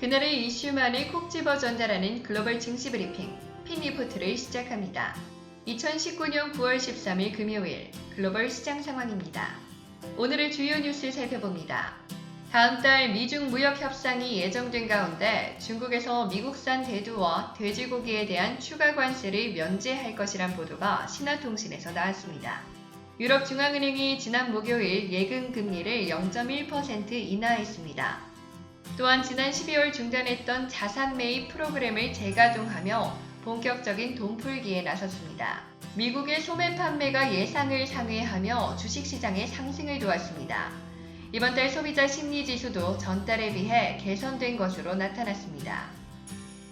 그날의 이슈만을 콕 집어 전달하는 글로벌 증시 브리핑, 핀리포트를 시작합니다. 2019년 9월 13일 금요일 글로벌 시장 상황입니다. 오늘의 주요 뉴스 살펴봅니다. 다음 달 미중 무역 협상이 예정된 가운데 중국에서 미국산 대두와 돼지고기에 대한 추가 관세를 면제할 것이란 보도가 신화통신에서 나왔습니다. 유럽중앙은행이 지난 목요일 예금 금리를 0.1% 인하했습니다. 또한 지난 12월 중단했던 자산 매입 프로그램을 재가동하며 본격적인 돈풀기에 나섰습니다. 미국의 소매 판매가 예상을 상회하며 주식시장의 상승을 도왔습니다. 이번 달 소비자 심리지수도 전달에 비해 개선된 것으로 나타났습니다.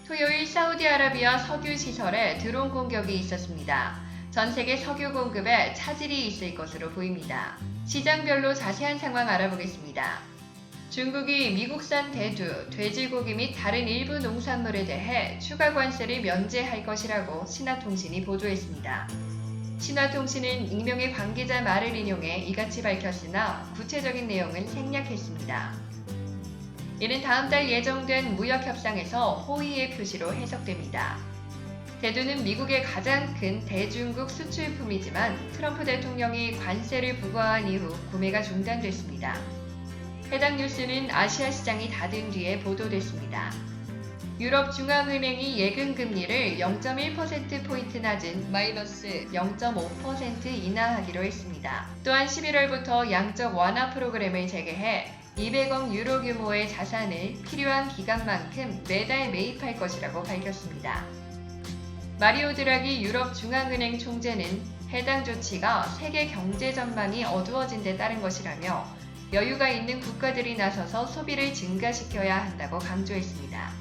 토요일 사우디아라비아 석유시설에 드론 공격이 있었습니다. 전 세계 석유 공급에 차질이 있을 것으로 보입니다. 시장별로 자세한 상황 알아보겠습니다. 중국이 미국산 대두, 돼지고기 및 다른 일부 농산물에 대해 추가 관세를 면제할 것이라고 신화통신이 보도했습니다. 신화통신은 익명의 관계자 말을 인용해 이같이 밝혔으나 구체적인 내용은 생략했습니다. 이는 다음 달 예정된 무역협상에서 호의의 표시로 해석됩니다. 대두는 미국의 가장 큰 대중국 수출품이지만 트럼프 대통령이 관세를 부과한 이후 구매가 중단됐습니다. 해당 뉴스는 아시아 시장이 닫은 뒤에 보도됐습니다. 유럽중앙은행이 예금 금리를 0.1%포인트 낮은 마이너스 0.5% 인하하기로 했습니다. 또한 11월부터 양적 완화 프로그램을 재개해 200억 유로 규모의 자산을 필요한 기간만큼 매달 매입할 것이라고 밝혔습니다. 마리오 드라기 유럽중앙은행 총재는 해당 조치가 세계 경제 전망이 어두워진 데 따른 것이라며 여유가 있는 국가들이 나서서 소비를 증가시켜야 한다고 강조했습니다.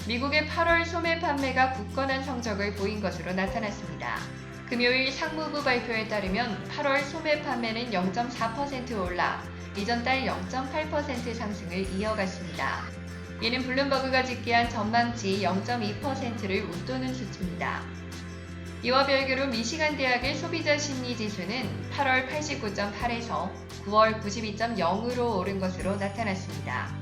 미국의 8월 소매 판매가 굳건한 성적을 보인 것으로 나타났습니다. 금요일 상무부 발표에 따르면 8월 소매 판매는 0.4% 올라 이전 달 0.8% 상승을 이어갔습니다. 이는 블룸버그가 집계한 전망치 0.2%를 웃도는 수치입니다. 이와 별개로 미시간 대학의 소비자 심리 지수는 8월 89.8에서 9월 92.0으로 오른 것으로 나타났습니다.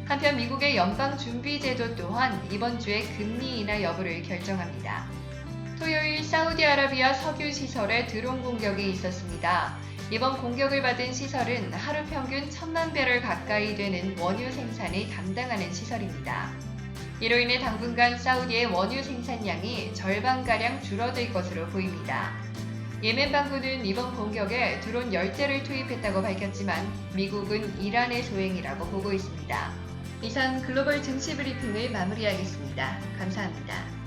한편 미국의 연방준비제도 또한 이번 주에 금리 인하 여부를 결정합니다. 토요일 사우디아라비아 석유시설에 드론 공격이 있었습니다. 이번 공격을 받은 시설은 하루 평균 1000만 배럴 가까이 되는 원유 생산을 담당하는 시설입니다. 이로 인해 당분간 사우디의 원유 생산량이 절반가량 줄어들 것으로 보입니다. 예멘 방구는 이번 공격에 드론 10대를 투입했다고 밝혔지만 미국은 이란의 소행이라고 보고 있습니다. 이상 글로벌 증시 브리핑을 마무리하겠습니다. 감사합니다.